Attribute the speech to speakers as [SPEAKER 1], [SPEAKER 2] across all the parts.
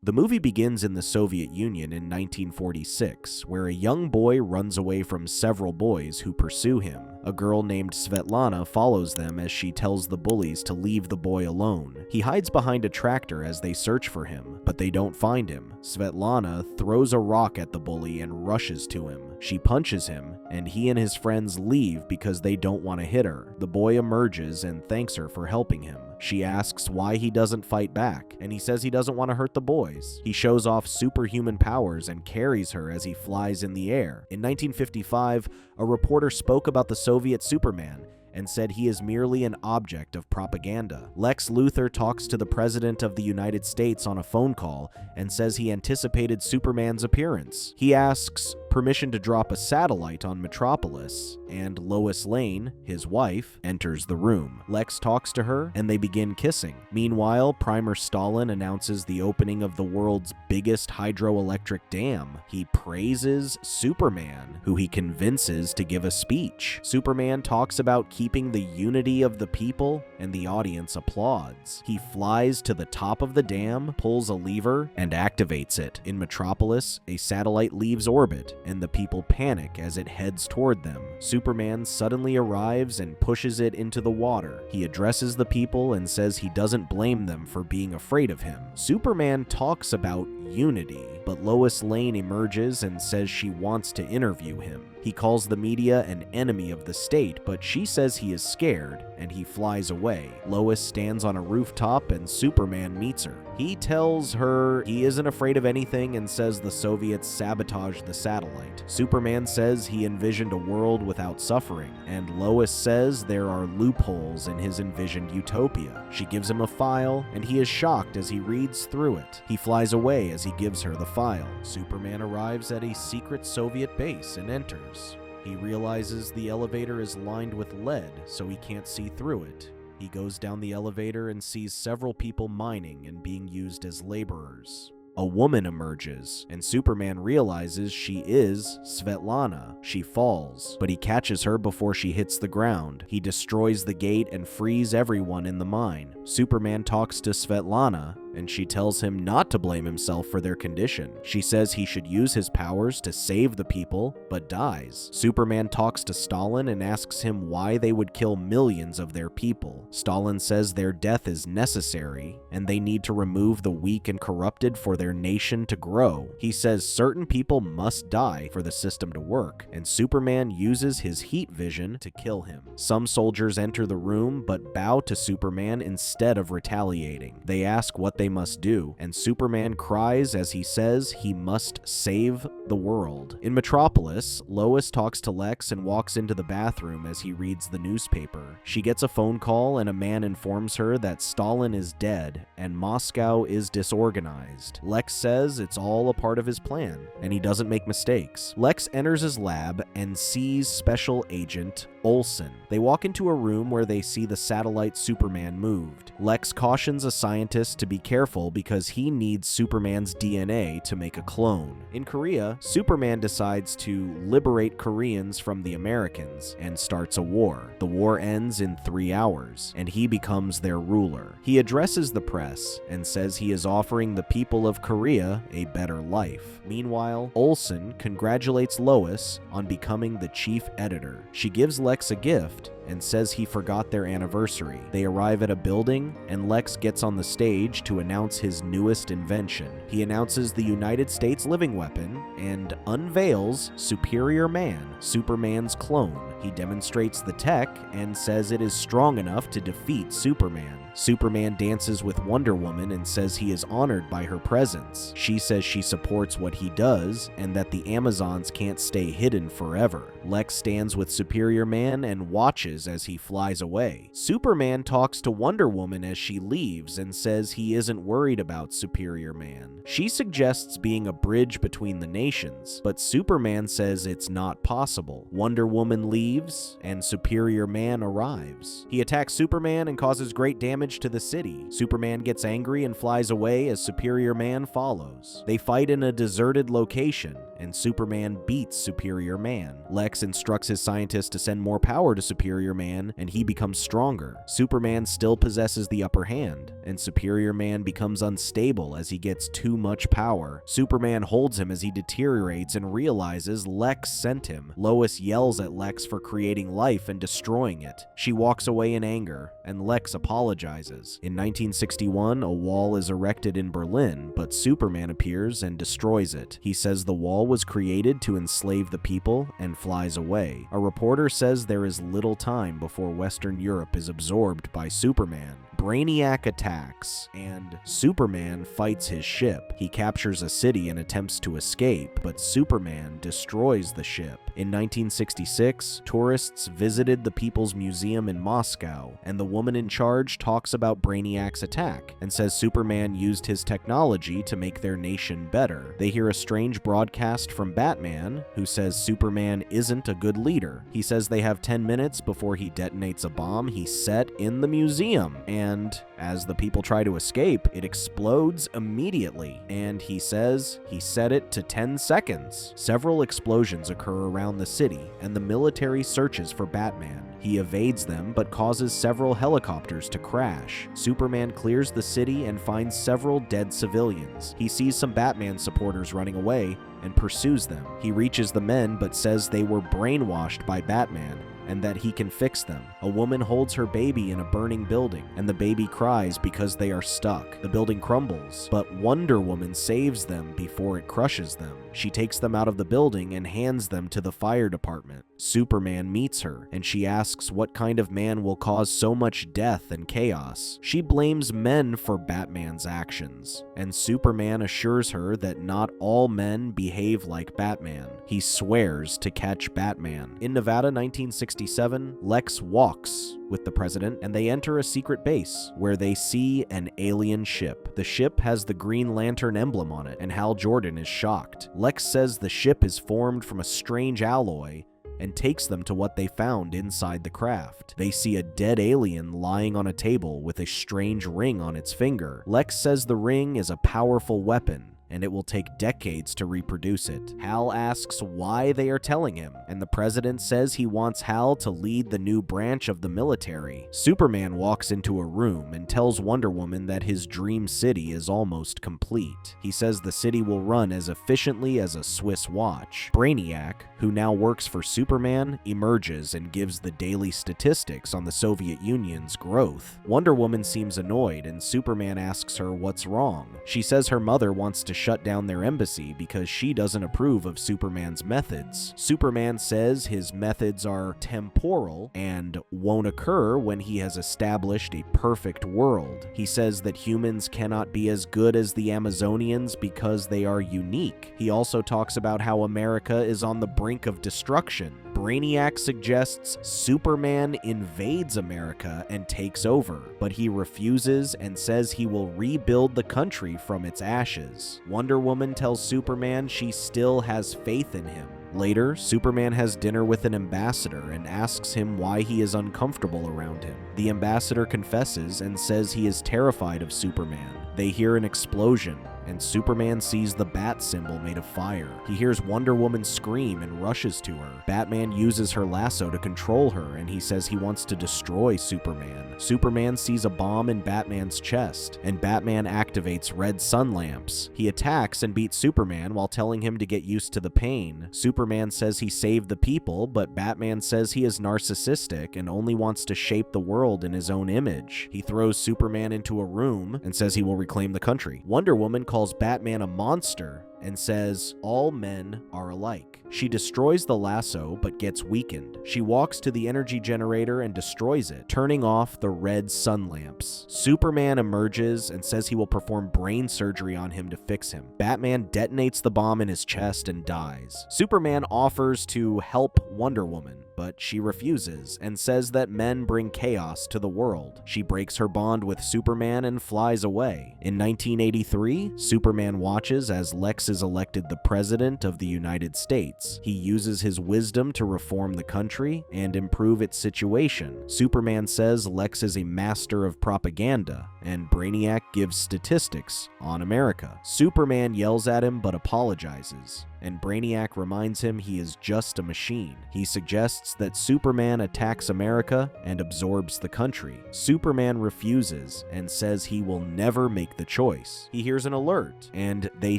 [SPEAKER 1] The movie begins in the Soviet Union in 1946, where a young boy runs away from several boys who pursue him. A girl named Svetlana follows them as she tells the bullies to leave the boy alone. He hides behind a tractor as they search for him, but they don't find him. Svetlana throws a rock at the bully and rushes to him. She punches him, and he and his friends leave because they don't want to hit her. The boy emerges and thanks her for helping him. She asks why he doesn't fight back, and he says he doesn't want to hurt the boys. He shows off superhuman powers and carries her as he flies in the air. In 1955, a reporter spoke about the Soviet Superman and said he is merely an object of propaganda. Lex Luthor talks to the President of the United States on a phone call and says he anticipated Superman's appearance. He asks permission to drop a satellite on Metropolis, and Lois Lane, his wife, enters the room. Lex talks to her, and they begin kissing. Meanwhile, Primer Stalin announces the opening of the world's biggest hydroelectric dam. He praises Superman, who he convinces to give a speech. Superman talks about keeping the unity of the people, and the audience applauds. He flies to the top of the dam, pulls a lever, and activates it. In Metropolis, a satellite leaves orbit, and the people panic as it heads toward them. Superman suddenly arrives and pushes it into the water. He addresses the people and says he doesn't blame them for being afraid of him. Superman talks about unity, but Lois Lane emerges and says she wants to interview him. He calls the media an enemy of the state, but she says he is scared, and he flies away. Lois stands on a rooftop and Superman meets her. He tells her he isn't afraid of anything and says the Soviets sabotaged the satellite. Superman says he envisioned a world without suffering, and Lois says there are loopholes in his envisioned utopia. She gives him a file, and he is shocked as he reads through it. He flies away as he gives her the file. Superman arrives at a secret Soviet base and enters. He realizes the elevator is lined with lead, so he can't see through it. He goes down the elevator and sees several people mining and being used as laborers. A woman emerges, and Superman realizes she is Svetlana. She falls, but he catches her before she hits the ground. He destroys the gate and frees everyone in the mine. Superman talks to Svetlana, and she tells him not to blame himself for their condition. She says he should use his powers to save the people, but dies. Superman talks to Stalin and asks him why they would kill millions of their people. Stalin says their death is necessary, and they need to remove the weak and corrupted for their nation to grow. He says certain people must die for the system to work, and Superman uses his heat vision to kill him. Some soldiers enter the room, but bow to Superman instead of retaliating. They ask what they must do, and Superman cries as he says he must save the world. In Metropolis, Lois talks to Lex and walks into the bathroom as he reads the newspaper. She gets a phone call, and a man informs her that Stalin is dead and Moscow is disorganized. Lex says it's all a part of his plan, and he doesn't make mistakes. Lex enters his lab and sees Special Agent Olsen. They walk into a room where they see the satellite Superman moved. Lex cautions a scientist to be careful because he needs Superman's DNA to make a clone. In Korea, Superman decides to liberate Koreans from the Americans and starts a war. The war ends in 3 hours, and he becomes their ruler. He addresses the press and says he is offering the people of Korea a better life. Meanwhile, Olsen congratulates Lois on becoming the chief editor. She gives Lex a gift and says he forgot their anniversary. They arrive at a building, and Lex gets on the stage to announce his newest invention. He announces the United States living weapon and unveils Superior Man, Superman's clone. He demonstrates the tech and says it is strong enough to defeat Superman. Superman dances with Wonder Woman and says he is honored by her presence. She says she supports what he does and that the Amazons can't stay hidden forever. Lex stands with Superior Man and watches as he flies away. Superman talks to Wonder Woman as she leaves and says he isn't worried about Superior Man. She suggests being a bridge between the nations, but Superman says it's not possible. Wonder Woman leaves, and Superior Man arrives. He attacks Superman and causes great damage to the city. Superman gets angry and flies away as Superior Man follows. They fight in a deserted location, and Superman beats Superior Man. Lex instructs his scientists to send more power to Superior Man, and he becomes stronger. Superman still possesses the upper hand, and Superior Man becomes unstable as he gets too much power. Superman holds him as he deteriorates and realizes Lex sent him. Lois yells at Lex for creating life and destroying it. She walks away in anger, and Lex apologizes. In 1961, a wall is erected in Berlin, but Superman appears and destroys it. He says the wall was created to enslave the people and flies away. A reporter says there is little time before Western Europe is absorbed by Superman. Brainiac attacks, and Superman fights his ship. He captures a city and attempts to escape, but Superman destroys the ship. In 1966, tourists visited the People's Museum in Moscow, and the woman in charge talks about Brainiac's attack and says Superman used his technology to make their nation better. They hear a strange broadcast from Batman, who says Superman isn't a good leader. He says they have 10 minutes before he detonates a bomb he set in the museum, and as the people try to escape, it explodes immediately, and he says he set it to 10 seconds. Several explosions occur around the city, and the military searches for Batman. He evades them, but causes several helicopters to crash. Superman clears the city and finds several dead civilians. He sees some Batman supporters running away and pursues them. He reaches the men, but says they were brainwashed by Batman and that he can fix them. A woman holds her baby in a burning building, and the baby cries because they are stuck. The building crumbles, but Wonder Woman saves them before it crushes them. She takes them out of the building and hands them to the fire department. Superman meets her, and she asks what kind of man will cause so much death and chaos. She blames men for Batman's actions, and Superman assures her that not all men behave like Batman. He swears to catch Batman. In Nevada, 1967, Lex walks with the president, and they enter a secret base where they see an alien ship. The ship has the Green Lantern emblem on it, and Hal Jordan is shocked. Lex says the ship is formed from a strange alloy and takes them to what they found inside the craft. They see a dead alien lying on a table with a strange ring on its finger. Lex says the ring is a powerful weapon, and it will take decades to reproduce it. Hal asks why they are telling him, and the president says he wants Hal to lead the new branch of the military. Superman walks into a room and tells Wonder Woman that his dream city is almost complete. He says the city will run as efficiently as a Swiss watch. Brainiac, who now works for Superman, emerges and gives the daily statistics on the Soviet Union's growth. Wonder Woman seems annoyed, and Superman asks her what's wrong. She says her mother wants to shut down their embassy because she doesn't approve of Superman's methods. Superman says his methods are temporal and won't occur when he has established a perfect world. He says that humans cannot be as good as the Amazonians because they are unique. He also talks about how America is on the brink of destruction. Brainiac suggests Superman invades America and takes over, but he refuses and says he will rebuild the country from its ashes. Wonder Woman tells Superman she still has faith in him. Later, Superman has dinner with an ambassador and asks him why he is uncomfortable around him. The ambassador confesses and says he is terrified of Superman. They hear an explosion, and Superman sees the bat symbol made of fire. He hears Wonder Woman scream and rushes to her. Batman uses her lasso to control her, and he says he wants to destroy Superman. Superman sees a bomb in Batman's chest, and Batman activates red sun lamps. He attacks and beats Superman while telling him to get used to the pain. Superman says he saved the people, but Batman says he is narcissistic and only wants to shape the world in his own image. He throws Superman into a room and says he will reclaim the country. Wonder Woman calls Batman a monster and says all men are alike. She destroys the lasso but gets weakened. She walks to the energy generator and destroys it, turning off the red sun lamps. Superman emerges and says he will perform brain surgery on him to fix him. Batman detonates the bomb in his chest and dies. Superman offers to help Wonder Woman, but she refuses and says that men bring chaos to the world. She breaks her bond with Superman and flies away. In 1983, Superman watches as Lex is elected the President of the United States. He uses his wisdom to reform the country and improve its situation. Superman says Lex is a master of propaganda, and Brainiac gives statistics on America. Superman yells at him but apologizes, and Brainiac reminds him he is just a machine. He suggests that Superman attacks America and absorbs the country. Superman refuses and says he will never make the choice. He hears an alert, and they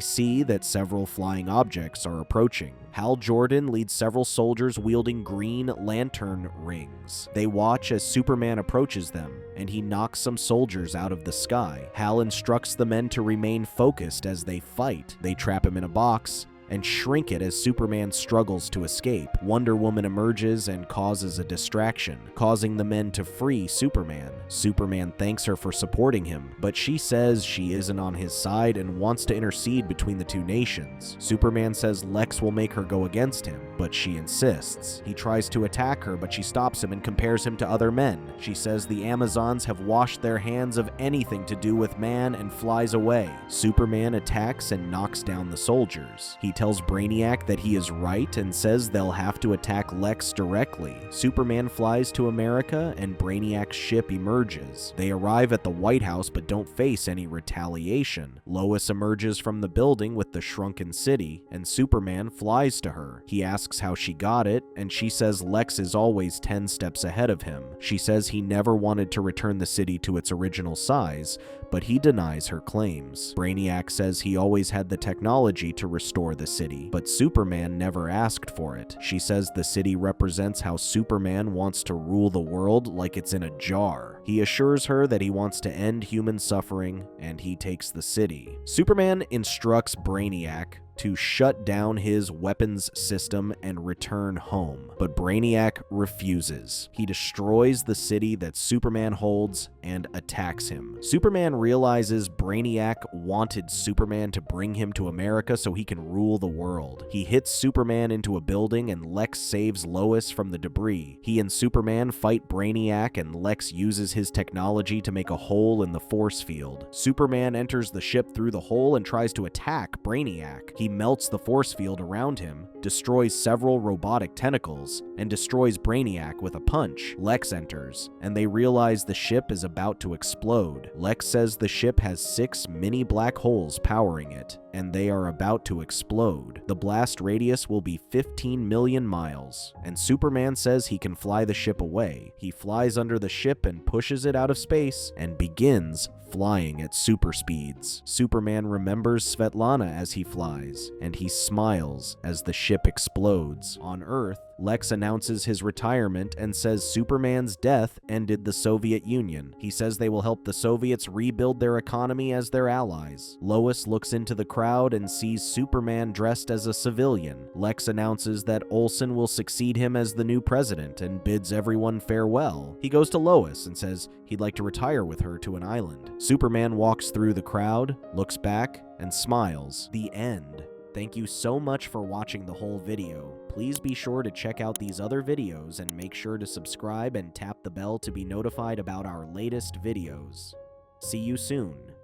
[SPEAKER 1] see that several flying objects are approaching. Hal Jordan leads several soldiers wielding green lantern rings. They watch as Superman approaches them, and he knocks some soldiers out of the sky. Hal instructs the men to remain focused as they fight. They trap him in a box and shrink it as Superman struggles to escape. Wonder Woman emerges and causes a distraction, causing the men to free Superman. Superman thanks her for supporting him, but she says she isn't on his side and wants to intercede between the two nations. Superman says Lex will make her go against him, but she insists. He tries to attack her, but she stops him and compares him to other men. She says the Amazons have washed their hands of anything to do with man and flies away. Superman attacks and knocks down the soldiers. He tells Brainiac that he is right and says they'll have to attack Lex directly. Superman flies to America and Brainiac's ship emerges. They arrive at the White House but don't face any retaliation. Lois emerges from the building with the shrunken city, and Superman flies to her. He asks how she got it, and she says Lex is always 10 steps ahead of him. She says he never wanted to return the city to its original size, but he denies her claims. Brainiac says he always had the technology to restore the city, but Superman never asked for it. She says the city represents how Superman wants to rule the world like it's in a jar. He assures her that he wants to end human suffering, and he takes the city. Superman instructs Brainiac to shut down his weapons system and return home, but Brainiac refuses. He destroys the city that Superman holds and attacks him. Superman realizes Brainiac wanted Superman to bring him to America so he can rule the world. He hits Superman into a building and Lex saves Lois from the debris. He and Superman fight Brainiac and Lex uses his technology to make a hole in the force field. Superman enters the ship through the hole and tries to attack Brainiac. He melts the force field around him, destroys several robotic tentacles, and destroys Brainiac with a punch. Lex enters, and they realize the ship is about to explode. Lex says the ship has 6 mini black holes powering it, and they are about to explode. The blast radius will be 15 million miles, and Superman says he can fly the ship away. He flies under the ship and pushes it out of space, and begins flying at super speeds. Superman remembers Svetlana as he flies, and he smiles as the ship explodes. On Earth, Lex announces his retirement and says Superman's death ended the Soviet Union. He says they will help the Soviets rebuild their economy as their allies. Lois looks into the crowd and sees Superman dressed as a civilian. Lex announces that Olsen will succeed him as the new president and bids everyone farewell. He goes to Lois and says he'd like to retire with her to an island. Superman walks through the crowd, looks back, and smiles. The end. Thank you so much for watching the whole video. Please be sure to check out these other videos and make sure to subscribe and tap the bell to be notified about our latest videos. See you soon.